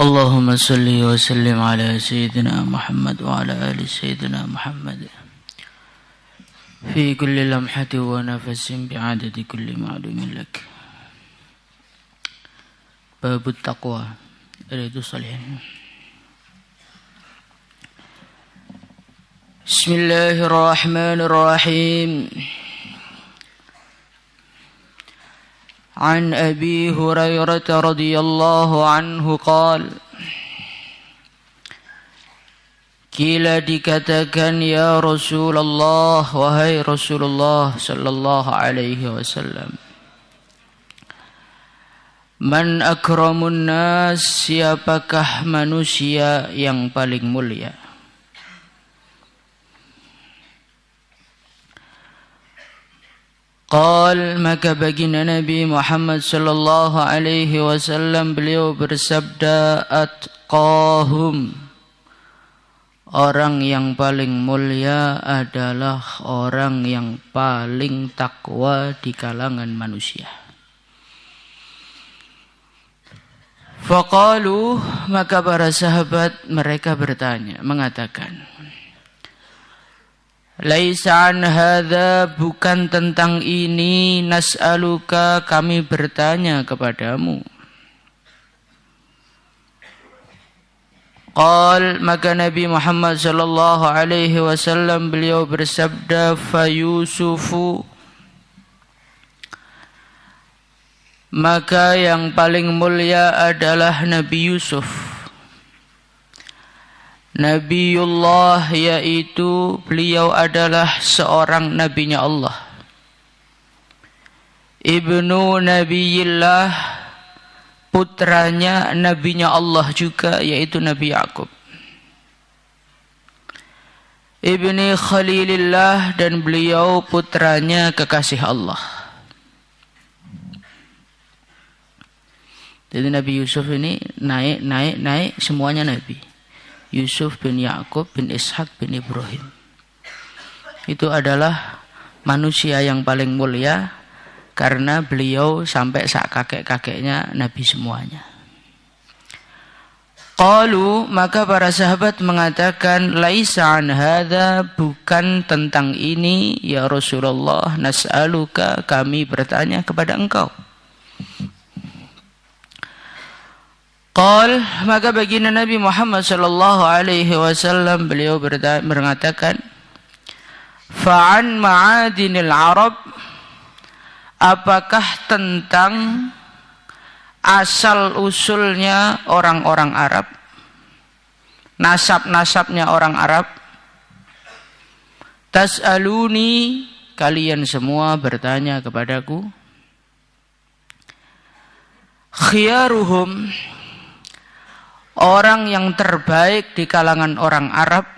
اللهم صل وسلم على سيدنا محمد وعلى آل سيدنا محمد في كل لمحة ونفس بعدد كل معلوم لك. باب التقوى رياض الصالحين. بسم الله الرحمن الرحيم. عن أبي هريرة رضي الله عنه قال Kila dikatakan ya Rasulullah, wahai Rasulullah sallallahu alaihi wasallam, man akramun nas, siapakah manusia yang paling mulia? Qal, maka baginda Nabi Muhammad sallallahu alaihi wasallam beliau bersabda, atqahum, orang yang paling mulia adalah orang yang paling takwa di kalangan manusia. Faqalu, maka para sahabat mereka bertanya, mengatakan, Laisa an hadza, bukan tentang ini, nas'aluka, kami bertanya kepadamu. Qal, maka Nabi Muhammad sallallahu alaihi wasallam beliau bersabda, fa Yusufu, maka yang paling mulia adalah Nabi Yusuf. Nabiullah, yaitu beliau adalah seorang nabinya Allah. Ibnu Nabiyillah, putranya nabinya Allah juga, yaitu Nabi Yaqub. Ibni Khalilillah, dan beliau putranya kekasih Allah. Jadi Nabi Yusuf ini naik semuanya nabi. Yusuf bin Yaqub bin Ishaq bin Ibrahim. Itu adalah manusia yang paling mulia karena beliau sampai sak kakek-kakeknya nabi semuanya. Qalu, maka para sahabat mengatakan, laisa an hadza, bukan tentang ini ya Rasulullah, nas'aluka, kami bertanya kepada engkau. Qal, maka baginda Nabi Muhammad sallallahu alaihi wasallam beliau mengatakan, fa'an ma'adinil Arab, apakah tentang asal usulnya orang-orang Arab, nasab-nasabnya orang Arab. Tas'aluni, kalian semua bertanya kepadaku. Khiyaruhum, orang yang terbaik di kalangan orang Arab,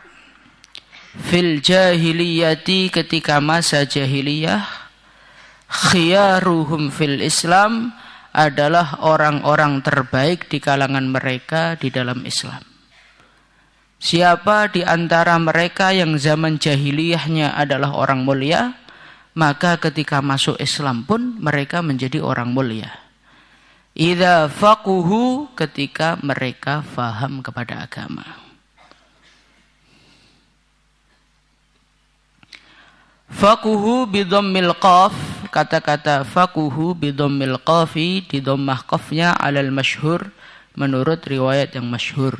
fil jahiliyati, ketika masa jahiliyah, khiyaruhum fil Islam, adalah orang-orang terbaik di kalangan mereka di dalam Islam. Siapa di antara mereka yang zaman jahiliyahnya adalah orang mulia, maka ketika masuk Islam pun mereka menjadi orang mulia. Idza faquhu, ketika mereka faham kepada agama. Faquhu bidhammil qaf, kata-kata faquhu bidhammil qafi, di dhammah qafnya alal masyhur, menurut riwayat yang masyhur.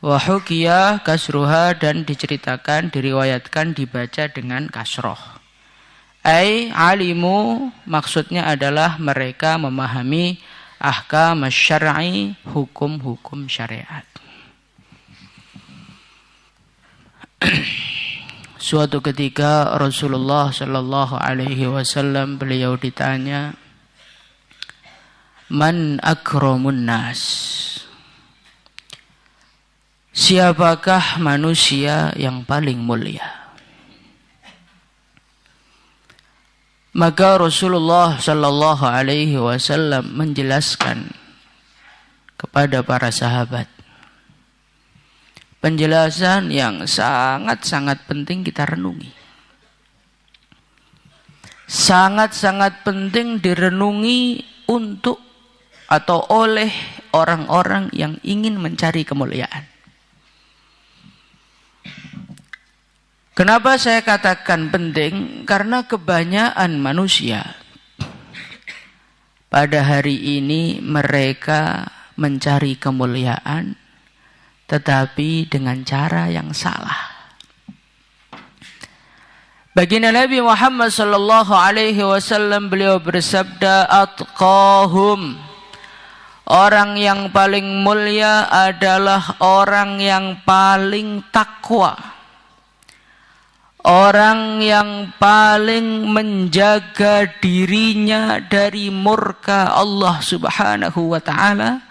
Wa hukiya kasruha, dan diceritakan, diriwayatkan dibaca dengan kasroh. Ai alimu, maksudnya adalah mereka memahami ahkam syar'i, hukum-hukum syariat. Suatu ketika Rasulullah sallallahu alaihi wasallam beliau ditanya, man akramun nas, siapakah manusia yang paling mulia? Maka Rasulullah sallallahu alaihi wasallam menjelaskan kepada para sahabat penjelasan yang sangat-sangat penting kita renungi. Sangat-sangat penting direnungi untuk atau oleh orang-orang yang ingin mencari kemuliaan. Kenapa saya katakan penting? Karena kebanyakan manusia pada hari ini mereka mencari kemuliaan tetapi dengan cara yang salah. Baginda Nabi Muhammad sallallahu alaihi wasallam beliau bersabda, atqahum, orang yang paling mulia adalah orang yang paling takwa. Orang yang paling menjaga dirinya dari murka Allah Subhanahu wa ta'ala,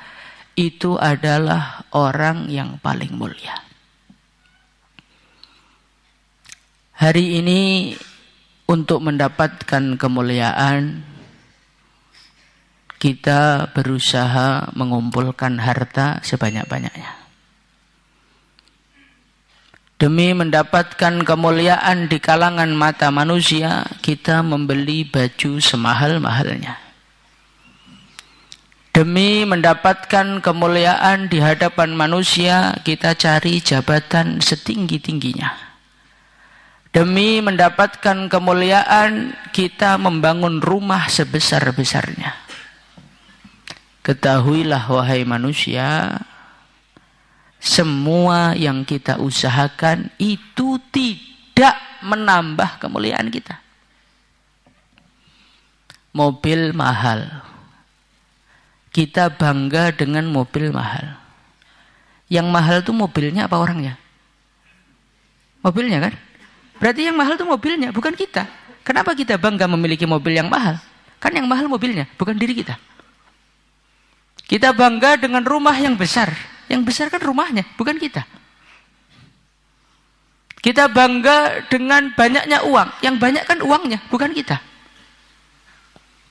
itu adalah orang yang paling mulia. Hari ini untuk mendapatkan kemuliaan, kita berusaha mengumpulkan harta sebanyak-banyaknya. Demi mendapatkan kemuliaan di kalangan mata manusia, kita membeli baju semahal-mahalnya. Demi mendapatkan kemuliaan di hadapan manusia, kita cari jabatan setinggi-tingginya. Demi mendapatkan kemuliaan, kita membangun rumah sebesar-besarnya. Ketahuilah wahai manusia, semua yang kita usahakan itu tidak menambah kemuliaan kita. Mobil mahal, kita bangga dengan mobil mahal. Yang mahal itu mobilnya apa orangnya? Mobilnya kan? Berarti yang mahal itu mobilnya, bukan kita. Kenapa kita bangga memiliki mobil yang mahal? Kan yang mahal mobilnya, bukan diri kita. Kita bangga dengan rumah yang besar. Yang besar kan rumahnya, bukan kita. Kita bangga dengan banyaknya uang. Yang banyak kan uangnya, bukan kita.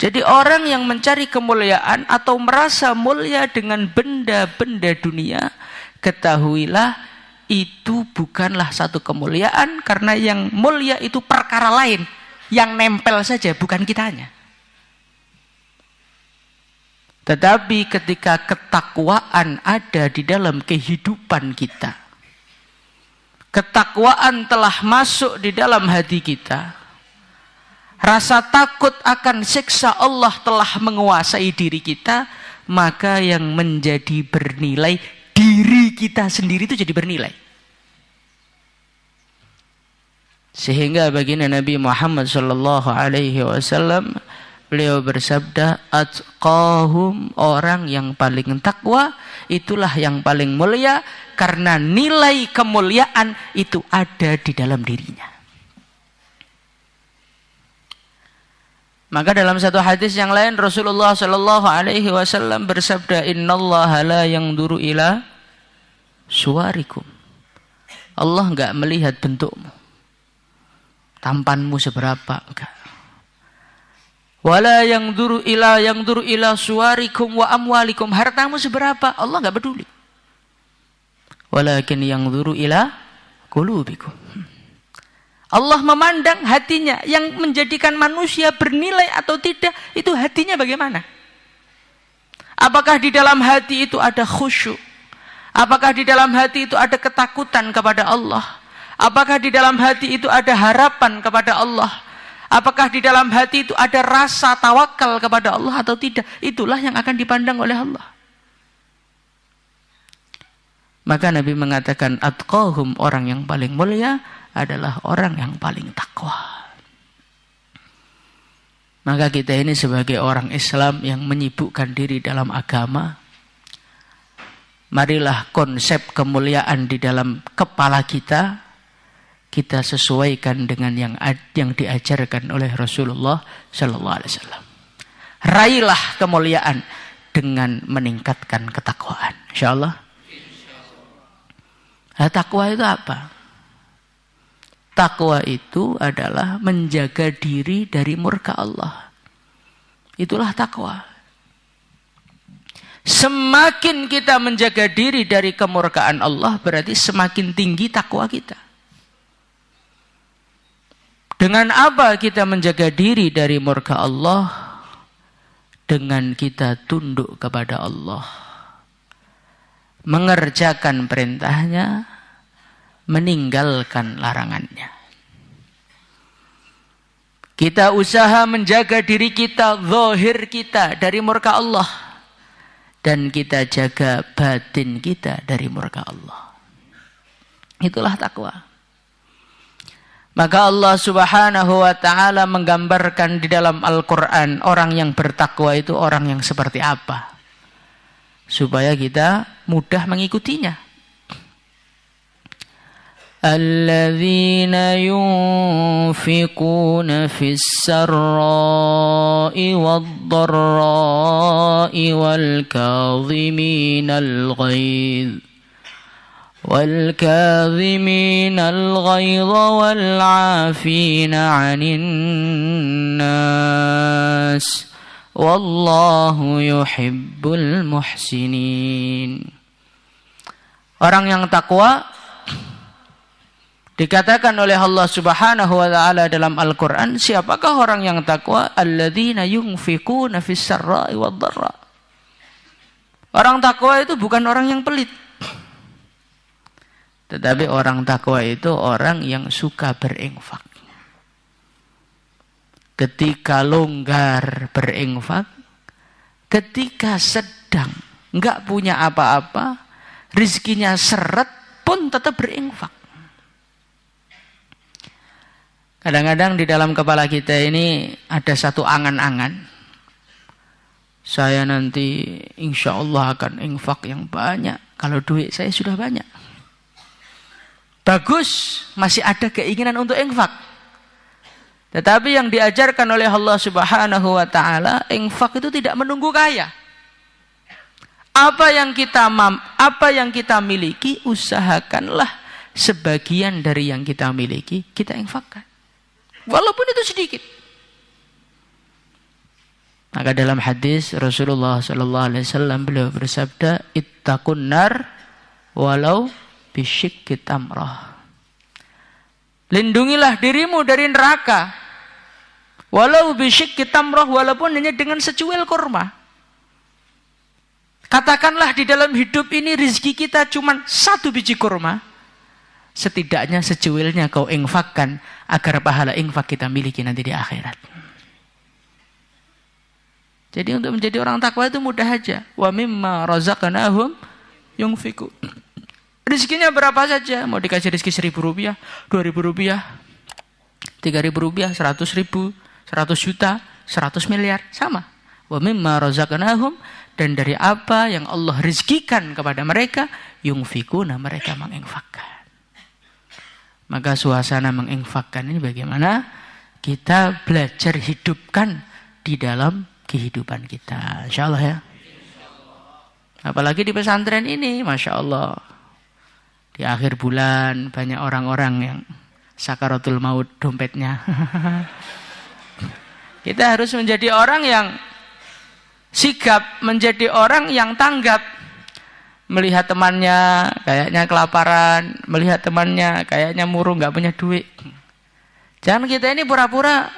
Jadi orang yang mencari kemuliaan atau merasa mulia dengan benda-benda dunia, ketahuilah itu bukanlah satu kemuliaan, karena yang mulia itu perkara lain. Yang nempel saja, bukan kitanya. Tetapi ketika ketakwaan ada di dalam kehidupan kita, ketakwaan telah masuk di dalam hati kita, rasa takut akan siksa Allah telah menguasai diri kita, maka yang menjadi bernilai diri kita sendiri itu jadi bernilai. Sehingga baginda Nabi Muhammad sallallahu alaihi wasallam beliau bersabda, atqahum, orang yang paling takwa itulah yang paling mulia, karena nilai kemuliaan itu ada di dalam dirinya. Maka dalam satu hadis yang lain Rasulullah sallallahu alaihi wasallam bersabda, innallaha la yanzuru ila suwarikum. Allah enggak melihat bentukmu, tampanmu seberapa, enggak. Wala yanzuru ila suwarikum wa amwalikum, hartamu seberapa, Allah enggak peduli. Walakin yanzuru ila qulubikum. Allah memandang hatinya, yang menjadikan manusia bernilai atau tidak itu hatinya bagaimana. Apakah di dalam hati itu ada khusyuk? Apakah di dalam hati itu ada ketakutan kepada Allah? Apakah di dalam hati itu ada harapan kepada Allah? Apakah di dalam hati itu ada rasa tawakal kepada Allah atau tidak? Itulah yang akan dipandang oleh Allah. Maka Nabi mengatakan, atqahum, orang yang paling mulia adalah orang yang paling takwa. Maka kita ini sebagai orang Islam yang menyibukkan diri dalam agama, marilah konsep kemuliaan di dalam kepala kita sesuaikan dengan yang diajarkan oleh Rasulullah sallallahu alaihi wasallam. Raihlah kemuliaan dengan meningkatkan ketakwaan, insyaallah. Nah, takwa itu apa? Takwa itu adalah menjaga diri dari murka Allah. Itulah takwa. Semakin kita menjaga diri dari kemurkaan Allah, berarti semakin tinggi takwa kita. Dengan apa kita menjaga diri dari murka Allah? Dengan kita tunduk kepada Allah. mengerjakan perintahnya, meninggalkan larangannya. Kita usaha menjaga diri kita, zahir kita dari murka Allah. Dan kita jaga batin kita dari murka Allah. Itulah takwa. Maka Allah subhanahu wa ta'ala menggambarkan di dalam Al-Quran orang yang bertakwa itu orang yang seperti apa. Supaya kita mudah mengikutinya. Alladzina yunfiquna fis sarra'i wad-dharra'i wal kadhiminal ghaidh والكاظمين الغيظ والعافين عن الناس والله يحب المحسنين. Orang yang takwa dikatakan oleh Allah Subhanahu wa taala dalam Al-Qur'an, siapakah orang yang takwa? Alladzina yunfiquna fis sarra'i wad-dharra. Orang takwa itu bukan orang yang pelit. Tetapi orang takwa itu orang yang suka berinfak. Ketika longgar berinfak, ketika sedang enggak punya apa-apa, rizkinya seret pun tetap berinfak. Kadang-kadang di dalam kepala kita ini ada satu angan-angan. Saya nanti insya Allah akan infak yang banyak. Kalau duit saya sudah banyak. Bagus, masih ada keinginan untuk infak. Tetapi yang diajarkan oleh Allah Subhanahu wa taala, infak itu tidak menunggu kaya. Apa yang kita miliki, usahakanlah sebagian dari yang kita miliki kita infakkan. Walaupun itu sedikit. Maka dalam hadis Rasulullah sallallahu alaihi wasallam beliau bersabda, "Ittaqun nar walau bisyikki tamrah." Lindungilah dirimu dari neraka walau bisyikki tamrah, walaupun hanya dengan secuil kurma. Katakanlah di dalam hidup ini rezeki kita cuma 1 biji kurma, setidaknya secuilnya kau infakkan agar pahala infak kita miliki nanti di akhirat. Jadi untuk menjadi orang takwa itu mudah aja. Wa mimma razaqnahum yunfiqun. Rezekinya berapa saja, mau dikasih rezeki Rp1.000, Rp2.000, Rp3.000, Rp100.000, 100 juta, 100 miliar, sama. Wa mimma razaqnahum, dan dari apa yang Allah rezekikan kepada mereka, yunfikuna, mereka menginfakkan. Maka suasana menginfakkan ini bagaimana kita belajar hidupkan di dalam kehidupan kita, insyaallah ya. Apalagi di pesantren ini, masya Allah. Di akhir bulan banyak orang-orang yang sakaratul maut dompetnya. Kita harus menjadi orang yang sigap, menjadi orang yang tanggap. Melihat temannya kayaknya kelaparan, melihat temannya kayaknya murung, nggak punya duit. Jangan kita ini pura-pura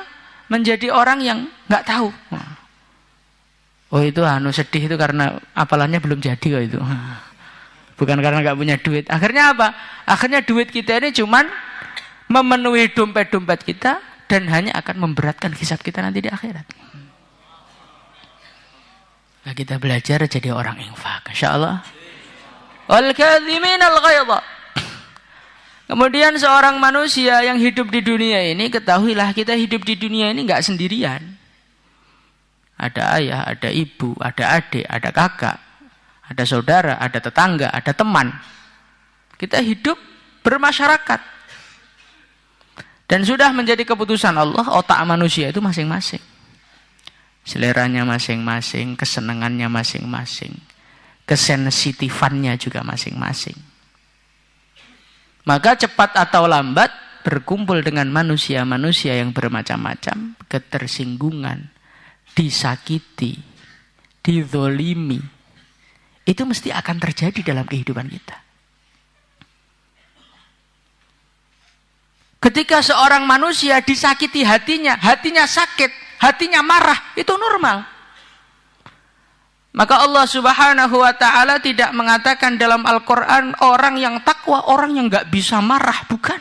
menjadi orang yang nggak tahu. Oh itu sedih itu karena apalannya belum jadi kok itu. Bukan karena nggak punya duit. Akhirnya apa? Akhirnya duit kita ini cuman memenuhi dompet-dompet kita dan hanya akan memberatkan hisab kita nanti di akhirat. Nah, kita belajar jadi orang infak, insyaallah. Wal kadhiminal ghaidha. Kemudian seorang manusia yang hidup di dunia ini, ketahuilah kita hidup di dunia ini nggak sendirian. Ada ayah, ada ibu, ada adik, ada kakak, ada saudara, ada tetangga, ada teman. Kita hidup bermasyarakat. Dan sudah menjadi keputusan Allah, otak manusia itu masing-masing. Seleranya masing-masing, kesenangannya masing-masing, kesensitifannya juga masing-masing. Maka cepat atau lambat berkumpul dengan manusia-manusia yang bermacam-macam, ketersinggungan, disakiti, dizolimi, itu mesti akan terjadi dalam kehidupan kita. Ketika seorang manusia disakiti hatinya sakit, hatinya marah, itu normal. Maka Allah Subhanahu wa ta'ala tidak mengatakan dalam Al-Quran orang yang takwa, orang yang nggak bisa marah. Bukan.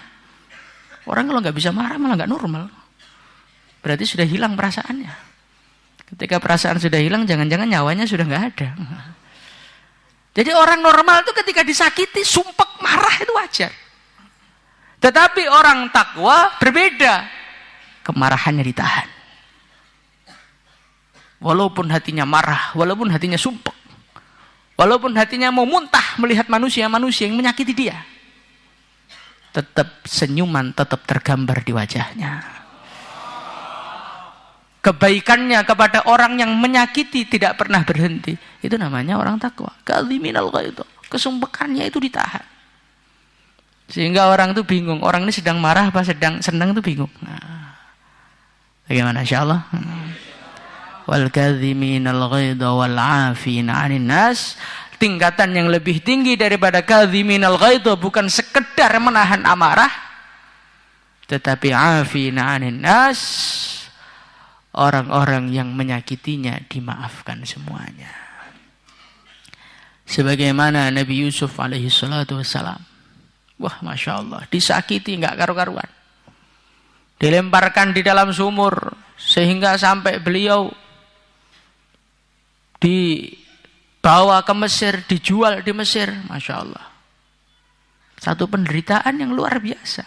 Orang kalau nggak bisa marah malah nggak normal. Berarti sudah hilang perasaannya. Ketika perasaan sudah hilang, jangan-jangan nyawanya sudah nggak ada. Jadi orang normal itu ketika disakiti, sumpek marah itu wajar. Tetapi orang takwa berbeda. Kemarahannya ditahan. Walaupun hatinya marah, walaupun hatinya sumpek, walaupun hatinya mau muntah melihat manusia-manusia yang menyakiti dia, tetap senyuman tetap tergambar di wajahnya. Kebaikannya kepada orang yang menyakiti tidak pernah berhenti. Itu namanya orang takwa. Kadhiminal ghaidh. Kesumpekannya itu ditahan. Sehingga orang itu bingung, orang ini sedang marah apa sedang senang itu bingung. Nah, bagaimana insyaallah? Wal kadhiminal ghaidha wal 'afina 'anil nas. Tingkatan yang lebih tinggi daripada kadhiminal ghaidha bukan sekedar menahan amarah, tetapi 'afina 'anil nas. Orang-orang yang menyakitinya dimaafkan semuanya. Sebagaimana Nabi Yusuf alaihi salatu wassalam. Wah, Masya Allah, disakiti nggak karu-karuan. Dilemparkan di dalam sumur sehingga sampai beliau dibawa ke Mesir, dijual di Mesir. Masya Allah. Satu penderitaan yang luar biasa.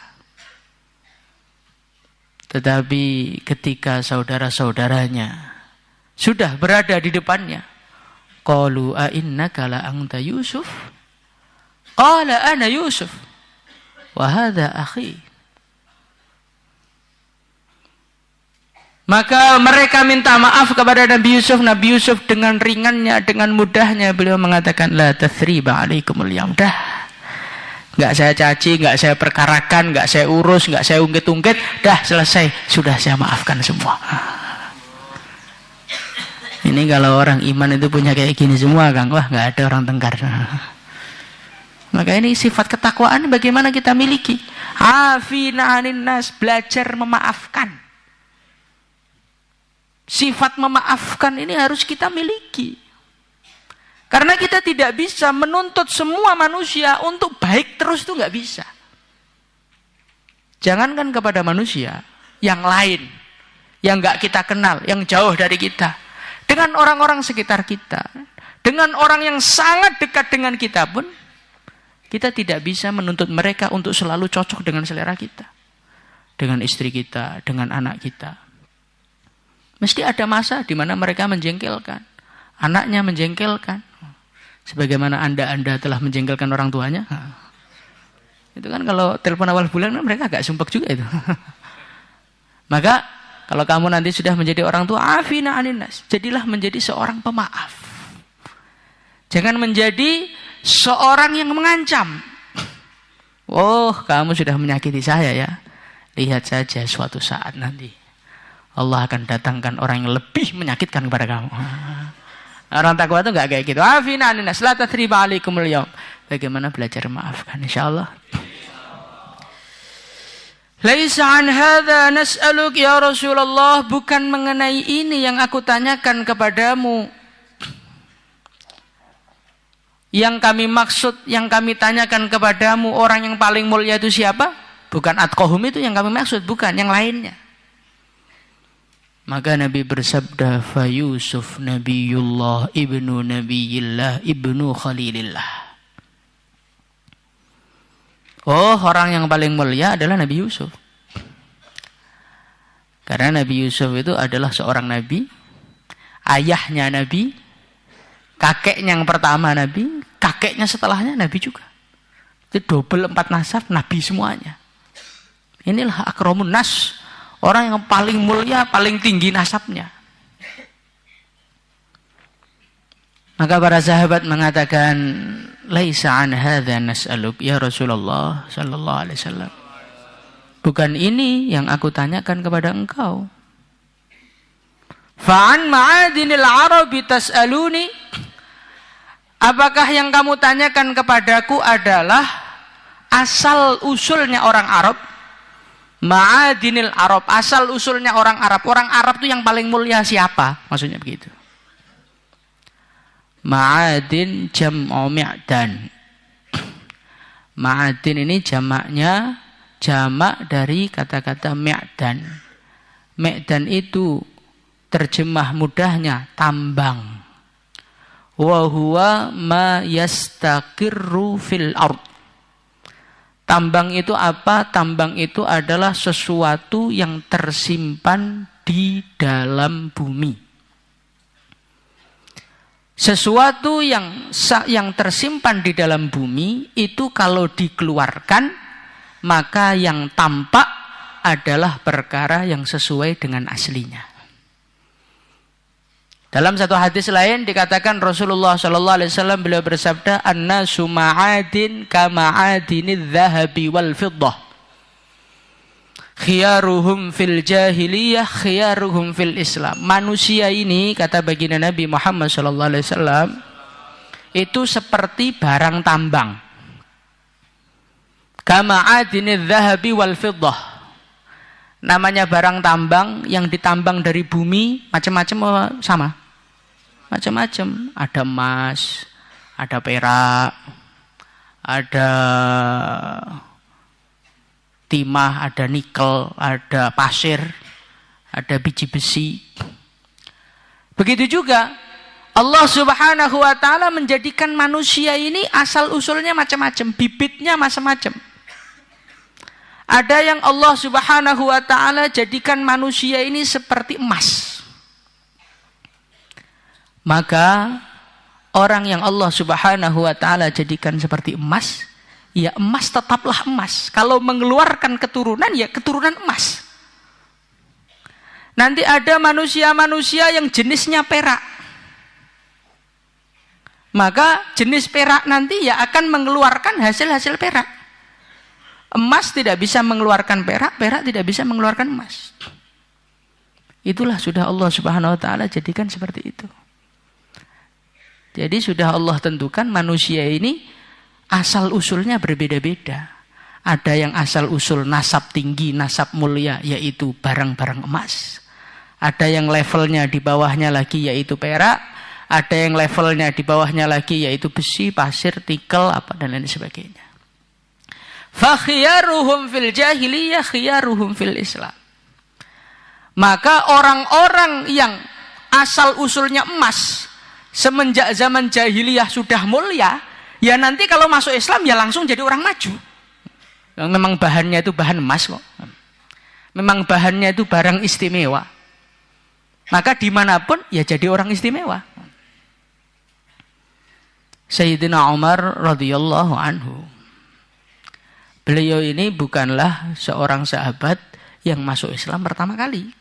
Tetapi ketika saudara-saudaranya sudah berada di depannya, qalu a innaka la anta Yusuf? Qala ana Yusuf wa hadha akhi. Maka mereka minta maaf kepada Nabi Yusuf. Nabi Yusuf dengan ringannya, dengan mudahnya beliau mengatakan, la tathriba alaikumul yaum. Dah, nggak saya caci, nggak saya perkarakan, nggak saya urus, nggak saya ungkit-ungkit. Dah, selesai. Sudah saya maafkan semua. Ini kalau orang iman itu punya kayak gini semua, Kang. Wah, nggak ada orang tengkar. Maka ini sifat ketakwaan bagaimana kita miliki. Afina anin nas, belajar memaafkan. Sifat memaafkan ini harus kita miliki. Karena kita tidak bisa menuntut semua manusia untuk baik terus, itu nggak bisa. Jangankan kepada manusia yang lain, yang nggak kita kenal, yang jauh dari kita, dengan orang-orang sekitar kita, dengan orang yang sangat dekat dengan kita pun, kita tidak bisa menuntut mereka untuk selalu cocok dengan selera kita, dengan istri kita, dengan anak kita. Mesti ada masa di mana mereka menjengkelkan, anaknya menjengkelkan, sebagaimana anda telah menjengkelkan orang tuanya. Itu kan kalau telepon awal bulan mereka agak sumpek juga itu. Maka kalau kamu nanti sudah menjadi orang tua, afina anin nas, jadilah menjadi seorang pemaaf. Jangan menjadi seorang yang mengancam. Oh, kamu sudah menyakiti saya ya. Lihat saja suatu saat nanti Allah akan datangkan orang yang lebih menyakitkan kepada kamu. Orang takwa itu enggak kayak gitu. Afina anin nas, la tathriba alaikumul yaum. Bagaimana belajar memaafkan insyaallah. Laisa an hadza nas'aluk ya Rasulullah, bukan mengenai ini yang aku tanyakan kepadamu. Yang kami maksud, yang kami tanyakan kepadamu, orang yang paling mulia itu siapa? Bukan atqahum itu yang kami maksud, bukan, yang lainnya. Maka Nabi bersabda, fa Yusuf nabiyullah ibnu nabiyillah ibnu khalilillah. Oh, orang yang paling mulia adalah Nabi Yusuf. Karena Nabi Yusuf itu adalah seorang nabi, ayahnya nabi, kakeknya yang pertama nabi, kakeknya setelahnya nabi juga. Itu double 4 nasab, nabi semuanya. Inilah akramun nas, orang yang paling mulia, paling tinggi nasabnya. Maka para sahabat mengatakan, laisa an hadza nas'aluk ya Rasulullah sallallahu alaihi wasallam. Bukan ini yang aku tanyakan kepada engkau. Fa'an ma'adinil arabi tas'aluni. Apakah yang kamu tanyakan kepadaku adalah asal usulnya orang Arab? Ma'adinil Arab, asal usulnya orang Arab. Orang Arab itu yang paling mulia siapa? Maksudnya begitu. Ma'adin jam'u mi'dan. Ma'adin ini jamaknya jamak dari kata-kata mi'dan. Mi'dan itu terjemah mudahnya tambang. Wa huwa ma yastaqirru fil ard. Tambang itu apa? Tambang itu adalah sesuatu yang tersimpan di dalam bumi. Sesuatu yang tersimpan di dalam bumi itu kalau dikeluarkan, maka yang tampak adalah perkara yang sesuai dengan aslinya. Dalam satu hadis lain dikatakan Rasulullah sallallahu alaihi wasallam beliau bersabda, "An-nasu ma'adin kama'adinidz dzahabi wal fiddah. Khiyaruhum fil jahiliyah, khiyaruhum fil Islam." Manusia ini, kata baginda Nabi Muhammad sallallahu alaihi wasallam, itu seperti barang tambang. Kama'adinidz dzahabi wal fiddah. Namanya barang tambang yang ditambang dari bumi, macam-macam sama. Macam-macam, ada emas, ada perak, ada timah, ada nikel, ada pasir, ada biji besi. Begitu juga Allah Subhanahu wa taala menjadikan manusia ini asal usulnya macam-macam, bibitnya macam-macam. Ada yang Allah Subhanahu wa taala jadikan manusia ini seperti emas. Maka orang yang Allah Subhanahu wa taala jadikan seperti emas, ya emas tetaplah emas. Kalau mengeluarkan keturunan, ya keturunan emas. Nanti ada manusia-manusia yang jenisnya perak. Maka jenis perak nanti ya akan mengeluarkan hasil-hasil perak. Emas tidak bisa mengeluarkan perak, perak tidak bisa mengeluarkan emas. Itulah sudah Allah Subhanahu wa taala jadikan seperti itu. Jadi sudah Allah tentukan manusia ini asal usulnya berbeda-beda. Ada yang asal usul nasab tinggi, nasab mulia, yaitu barang-barang emas. Ada yang levelnya di bawahnya lagi yaitu perak. Ada yang levelnya di bawahnya lagi yaitu besi, pasir, nikel, apa dan lain sebagainya. Fakhiyaruhum fil jahiliyah, khiyaruhum fil Islam. Maka orang-orang yang asal usulnya emas semenjak zaman jahiliyah sudah mulia, ya nanti kalau masuk Islam ya langsung jadi orang maju. Memang bahannya itu bahan emas kok. Memang bahannya itu barang istimewa. Maka dimanapun ya jadi orang istimewa. Sayyidina Umar radhiyallahu anhu. Beliau ini bukanlah seorang sahabat yang masuk Islam pertama kali.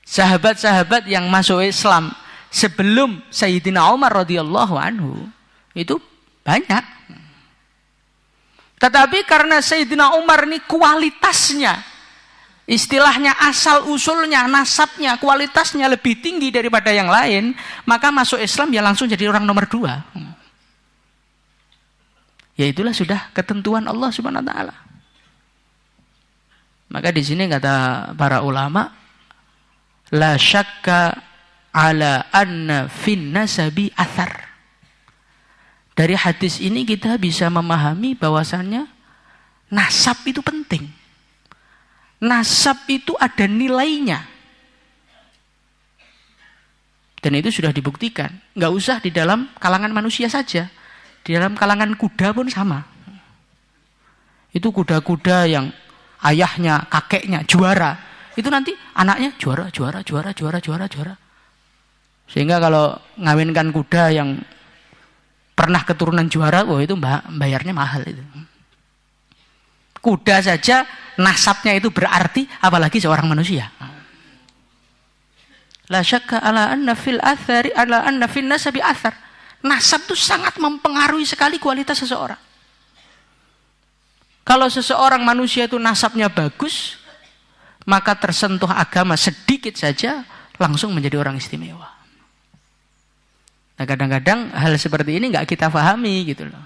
Sahabat-sahabat yang masuk Islam sebelum Sayyidina Umar radhiyallahu anhu itu banyak. Tetapi karena Sayyidina Umar ini kualitasnya, istilahnya asal usulnya, nasabnya, kualitasnya lebih tinggi daripada yang lain, maka masuk Islam ya langsung jadi orang nomor 2. Ya itulah sudah ketentuan Allah Subhanahu wa taala. Maka di sini kata para ulama, la syakka ala anna fin nasabi athar. Dari hadis ini kita bisa memahami bahwasannya nasab itu penting. Nasab itu ada nilainya. Dan itu sudah dibuktikan. Nggak usah di dalam kalangan manusia saja. Di dalam kalangan kuda pun sama. Itu kuda-kuda yang ayahnya, kakeknya juara. Itu nanti anaknya juara. Sehingga kalau ngawinkan kuda yang pernah keturunan juara, itu bayarnya mahal itu. Kuda saja nasabnya itu berarti, apalagi seorang manusia. La syakka ala anna fil athari ala anna fin nasabi athar. Nasab itu sangat mempengaruhi sekali kualitas seseorang. Kalau seseorang manusia itu nasabnya bagus, maka tersentuh agama sedikit saja langsung menjadi orang istimewa. Nah kadang-kadang hal seperti ini nggak kita pahami gitu loh.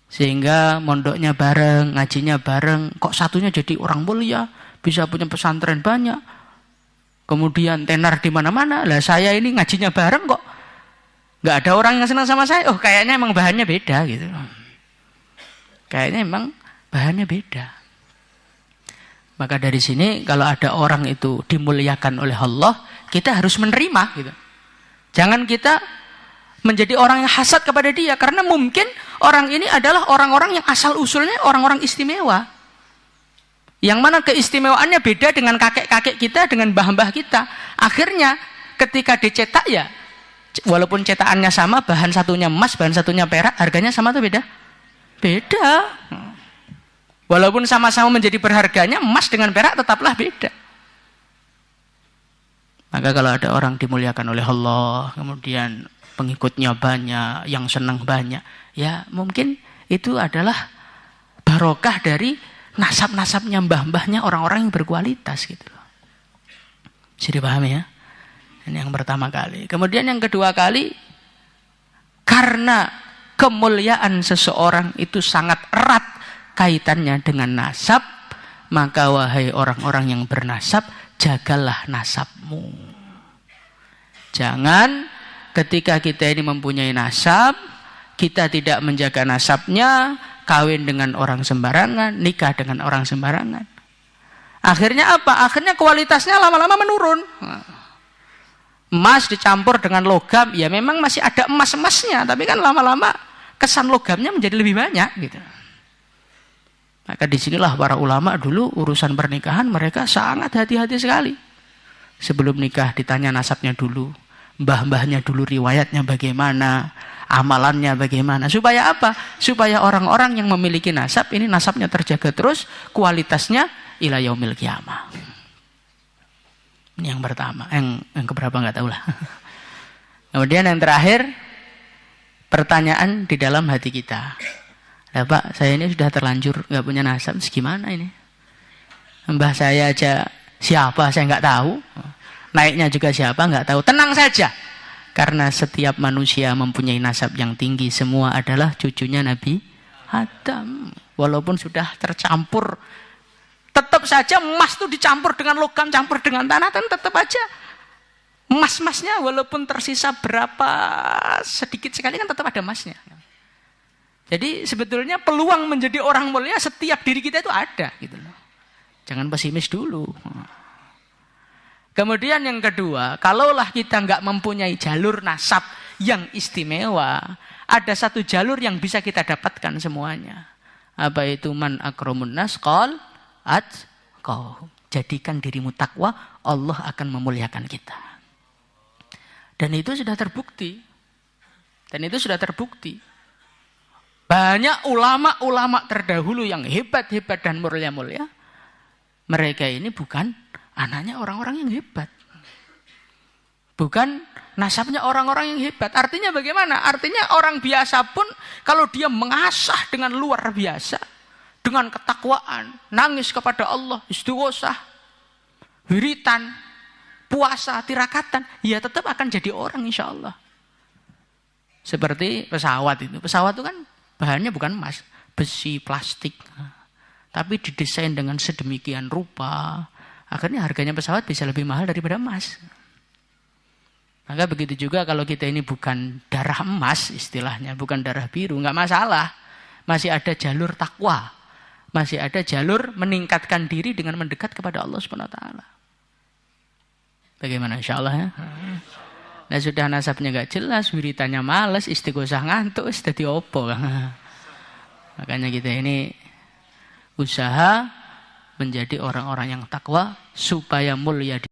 Sehingga mondoknya bareng, ngajinya bareng, kok satunya jadi orang mulia, bisa punya pesantren banyak, kemudian tenar di mana-mana. Lah saya ini ngajinya bareng kok Nggak ada orang yang senang sama saya. Oh, kayaknya emang bahannya beda gitu. Kayaknya emang bahannya beda. Maka dari sini kalau ada orang itu dimuliakan oleh Allah, kita harus menerima gitu. Jangan kita menjadi orang yang hasad kepada dia, karena mungkin orang ini adalah orang-orang yang asal usulnya orang-orang istimewa. Yang mana keistimewaannya beda dengan kakek-kakek kita, dengan mbah-mbah kita. Akhirnya ketika dicetak ya, walaupun cetakannya sama, bahan satunya emas, bahan satunya perak, harganya sama atau beda? Beda. Walaupun sama-sama menjadi berharganya, emas dengan perak tetaplah beda. Maka kalau ada orang dimuliakan oleh Allah, kemudian pengikutnya banyak, yang senang banyak, ya mungkin itu adalah barokah dari nasab-nasabnya mbah-mbahnya orang-orang yang berkualitas gitu loh. Bisa dipahami ya? Ini yang pertama kali. Kemudian yang kedua kali, karena kemuliaan seseorang itu sangat erat kaitannya dengan nasab, maka wahai orang-orang yang bernasab, jagalah nasabmu. Jangan ketika kita ini mempunyai nasab, kita tidak menjaga nasabnya, kawin dengan orang sembarangan, nikah dengan orang sembarangan. Akhirnya apa? Akhirnya kualitasnya lama-lama menurun. Emas dicampur dengan logam, ya memang masih ada emas-emasnya, tapi kan lama-lama kesan logamnya menjadi lebih banyak gitu. Maka disinilah para ulama dulu urusan pernikahan mereka sangat hati-hati sekali. Sebelum nikah ditanya nasabnya dulu, mbah-mbahnya dulu riwayatnya bagaimana, amalannya bagaimana. Supaya apa? Supaya orang-orang yang memiliki nasab ini nasabnya terjaga terus, kualitasnya ila yaumil qiyamah. Ini yang pertama. Yang keberapa nggak tahu lah. Kemudian yang terakhir, pertanyaan di dalam hati kita. Ya Pak, saya ini sudah terlanjur nggak punya nasab, gimana ini? Mbah saya aja siapa saya nggak tahu, naiknya juga siapa nggak tahu. Tenang saja, karena setiap manusia mempunyai nasab yang tinggi, semua adalah cucunya Nabi Adam. Walaupun sudah tercampur, tetap saja emas itu dicampur dengan logam, campur dengan tanah, dan tetap aja emas-emasnya walaupun tersisa berapa sedikit sekali kan tetap ada emasnya. Jadi sebetulnya peluang menjadi orang mulia setiap diri kita itu ada gitu loh. Jangan pesimis dulu. Kemudian yang kedua, kalaulah kita nggak mempunyai jalur nasab yang istimewa, ada satu jalur yang bisa kita dapatkan semuanya. Apa itu? Man akramun nas qal atqahum. Jadikan dirimu takwa, Allah akan memuliakan kita. Dan itu sudah terbukti. Banyak ulama-ulama terdahulu yang hebat-hebat dan mulia-mulia, mereka ini bukan anaknya orang-orang yang hebat. Bukan nasabnya orang-orang yang hebat. Artinya bagaimana? Artinya orang biasa pun kalau dia mengasah dengan luar biasa, dengan ketakwaan, nangis kepada Allah, istighosah, wiritan, puasa, tirakatan, ya tetap akan jadi orang insya Allah. Seperti pesawat itu. Pesawat itu kan bahannya bukan emas, besi, plastik. Tapi didesain dengan sedemikian rupa, akhirnya harganya pesawat bisa lebih mahal daripada emas. Maka begitu juga kalau kita ini bukan darah emas istilahnya, bukan darah biru, nggak masalah. Masih ada jalur takwa, masih ada jalur meningkatkan diri dengan mendekat kepada Allah SWT. Bagaimana insya Allah ya? Nah sudah nasabnya gak jelas, wiritannya males, istighosah ngantuk, jadi opo. Makanya kita ini usaha menjadi orang-orang yang takwa supaya mulia di